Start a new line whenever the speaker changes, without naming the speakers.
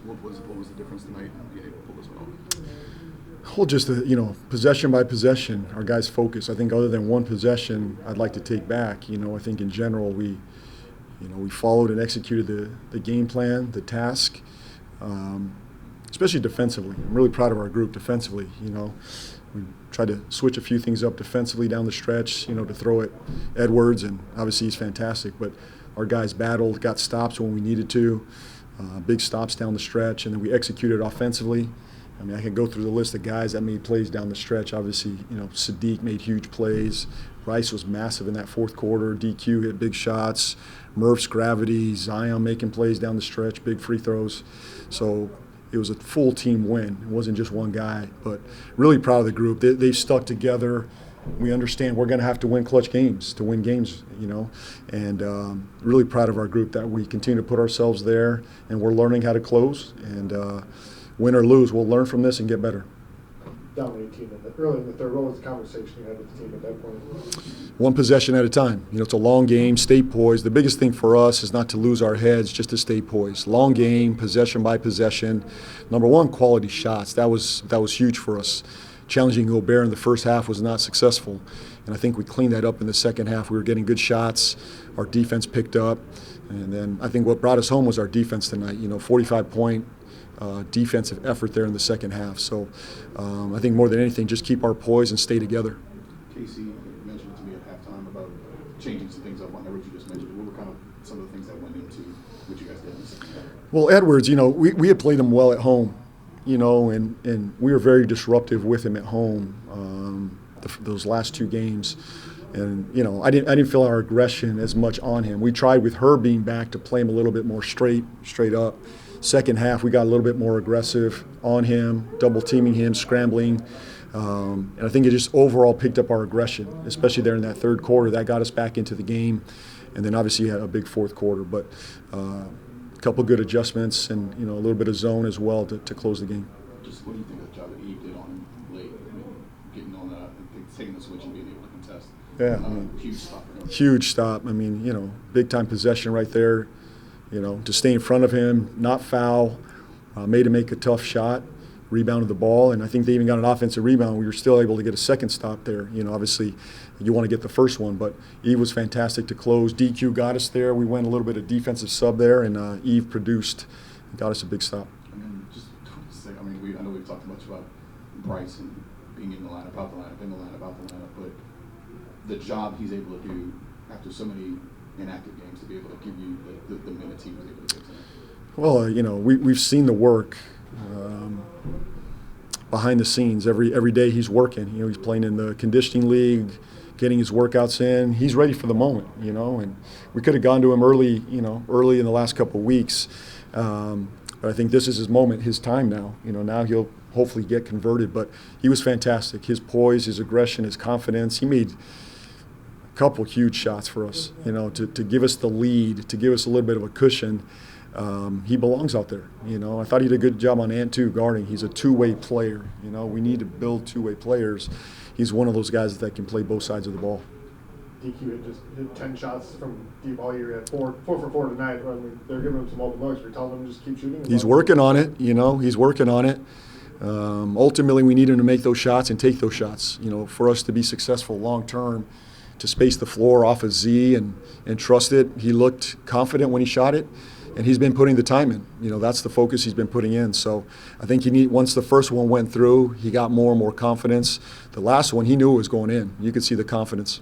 What was the difference tonight in being able to pull this one off?
Well, just possession by possession, our guys focus. I think other than one possession, I'd like to take back. I think in general we followed and executed the game plan, the task, especially defensively. I'm really proud of our group defensively. We tried to switch a few things up defensively down the stretch, to throw at Edwards, and obviously he's fantastic. But our guys battled, got stops when we needed to, big stops down the stretch, and then we executed offensively. I mean, I can go through the list of guys that made plays down the stretch. Obviously, Sadiq made huge plays. Rice was massive in that fourth quarter. DQ hit big shots. Murph's gravity. Zion making plays down the stretch, big free throws. So it was a full team win. It wasn't just one guy, but really proud of the group. They've stuck together. We understand we're going to have to win clutch games to win games, and really proud of our group that we continue to put ourselves there, and we're learning how to close. And win or lose, we'll learn from this and get better.
Dominating team early in the third. What was the conversation you had with the team at that point?
One possession at a time. It's a long game. Stay poised. The biggest thing for us is not to lose our heads, just to stay poised. Long game, possession by possession. Number one, quality shots. That was huge for us. Challenging Gobert in the first half was not successful, and I think we cleaned that up in the second half. We were getting good shots. Our defense picked up, and then I think what brought us home was our defense tonight. 45-point. Defensive effort there in the second half. So I think more than anything, just keep our poise and stay together.
Casey mentioned to me at halftime about changing some things up on Edwards. You just mentioned. What were kind of some of the things that went into what you guys did in the second half?
Well, Edwards, we had played him well at home, and we were very disruptive with him at home those last two games. And, I didn't feel our aggression as much on him. We tried with her being back to play him a little bit more straight up. Second half, we got a little bit more aggressive on him, double teaming him, scrambling. And I think it just overall picked up our aggression, especially there in that third quarter. That got us back into the game. And then obviously you had a big fourth quarter. But a couple good adjustments and, a little bit of zone as well to close the game.
Just what do you think of the job that Eve did on him late? Getting on taking the switch and being able to contest.
Yeah.
Huge stop for him.
Huge stop. Big-time possession right there. To stay in front of him, not foul, made him make a tough shot, rebounded the ball, and I think they even got an offensive rebound. We were still able to get a second stop there. Obviously you want to get the first one, but Eve was fantastic to close. DQ got us there. We went a little bit of defensive sub there, and Eve produced, got us a big stop.
And then just to say, I know we've talked much about Bryce and being in the lineup, out the lineup, in the lineup, out the lineup, but the job he's able to do after so many inactive games to be able to give you the minutes he was able to give tonight?
Well, we've seen the work behind the scenes. Every day he's working. He's playing in the conditioning league, getting his workouts in. He's ready for the moment, and we could have gone to him early in the last couple of weeks. But I think this is his moment, his time now. Now he'll hopefully get converted. But he was fantastic. His poise, his aggression, his confidence. He made couple huge shots for us, to give us the lead, to give us a little bit of a cushion. He belongs out there. I thought he did a good job on Ant too, guarding. He's a two-way player. We need to build two-way players. He's one of those guys that can play both sides of the ball.
DQ had just hit 10 shots from deep all year. He had 4 for 4 tonight. They're giving him some open looks. We're telling him to just keep shooting.
He's working on it. He's working on it. Ultimately, we need him to make those shots and take those shots. For us to be successful long term. To space the floor off of Z and trust it. He looked confident when he shot it, and he's been putting the time in. That's the focus he's been putting in. So I think once the first one went through, he got more and more confidence. The last one, he knew it was going in. You could see the confidence.